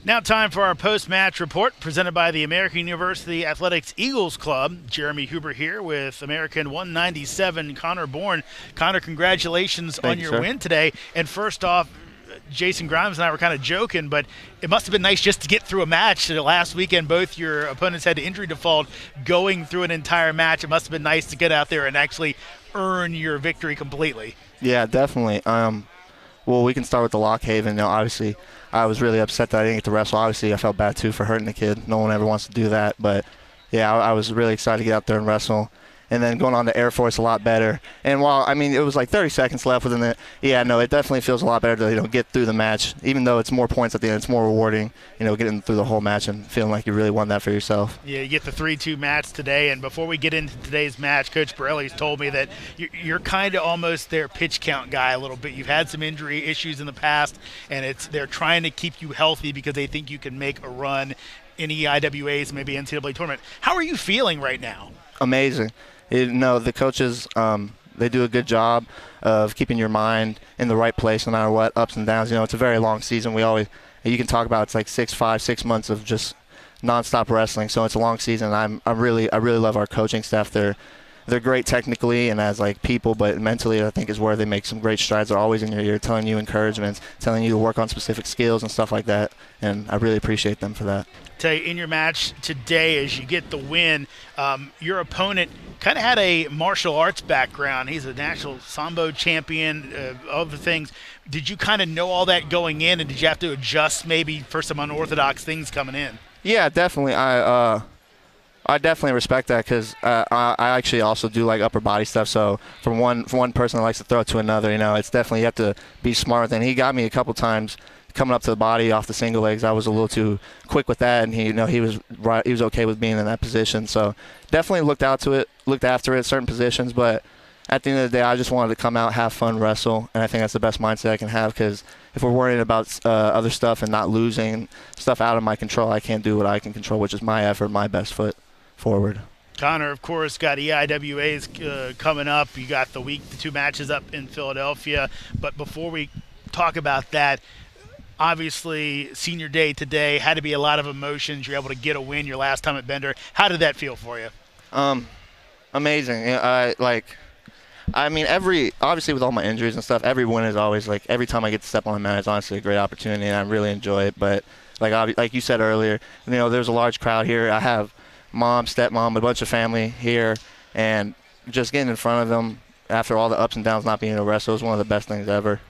Now time for our post-match report presented by the American University Athletics Eagles Club. Jeremy Huber here with American 197 Connor Bourne. Connor, congratulations on your win today. And first off, Jason Grimes and I were kind of joking, but it must have been nice just to get through a match. Last weekend, both your opponents had injury default going through an entire match. It must have been nice to get out there and actually earn your victory completely. Yeah, definitely. Well, we can start with the Lock Haven. Obviously, I was really upset that I didn't get to wrestle. Obviously, I felt bad, too, for hurting the kid. No one ever wants to do that. But, yeah, I was really excited to get out there and wrestle. And then going on to Air Force, a lot better. And while, it was like 30 seconds left within it definitely feels a lot better to, get through the match. Even though it's more points at the end, it's more rewarding, getting through the whole match and feeling like you really won that for yourself. Yeah, you get the 3-2 match today. And before we get into today's match, Coach Borelli's told me that you're kind of almost their pitch count guy a little bit. You've had some injury issues in the past, and they're trying to keep you healthy because they think you can make a run in EIWAs, maybe NCAA tournament. How are you feeling right now? Amazing. The coaches, they do a good job of keeping your mind in the right place no matter what, ups and downs. It's a very long season. You can talk about it's like 6 months of just nonstop wrestling. So it's a long season. I really love our coaching staff. They're great technically and as like people, but mentally I think is where they make some great strides. They're always in your ear telling you encouragements, telling you to work on specific skills and stuff like that. And I really appreciate them for that. Tell you, in your match today, as you get the win, your opponent kind of had a martial arts background. He's a national Sambo champion, other things. Did you kind of know all that going in, and did you have to adjust maybe for some unorthodox things coming in? Yeah, definitely. I definitely respect that because I actually also do like upper body stuff. So from one person that likes to throw it to another, it's definitely you have to be smart. And he got me a couple times coming up to the body off the single legs. I was a little too quick with that, and he was right. He was okay with being in that position. So definitely looked after it, certain positions. But at the end of the day, I just wanted to come out, have fun, wrestle, and I think that's the best mindset I can have. Because if we're worrying about other stuff and not losing stuff out of my control, I can't do what I can control, which is my effort, my best foot forward. Connor, of course, got EIWAs coming up. You got the 2 matches up in Philadelphia. But before we talk about that, obviously, senior day today had to be a lot of emotions. You're able to get a win your last time at Bender. How did that feel for you? Amazing. Obviously with all my injuries and stuff, every win is always like every time I get to step on the mat, it's honestly a great opportunity, and I really enjoy it. But like you said earlier, there's a large crowd here. I have mom, stepmom, a bunch of family here, and just getting in front of them after all the ups and downs, not being able to wrestle is one of the best things ever. It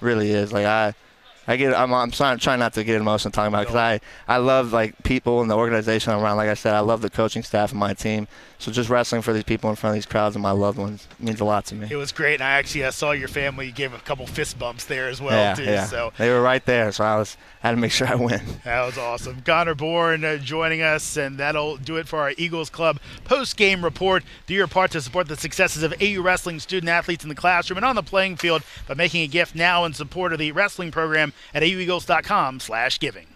really is. I'm trying not to get emotional talking about it because I love people and the organization I'm around. Like I said, I love the coaching staff and my team. So just wrestling for these people in front of these crowds and my loved ones means a lot to me. It was great, and I saw your family. You gave a couple fist bumps there as well, too. Yeah. So they were right there, so I had to make sure I win. That was awesome. Connor Bourne joining us, and that'll do it for our Eagles Club post-game report. Do your part to support the successes of AU wrestling student-athletes in the classroom and on the playing field by making a gift now in support of the wrestling program at aueagles.com/giving.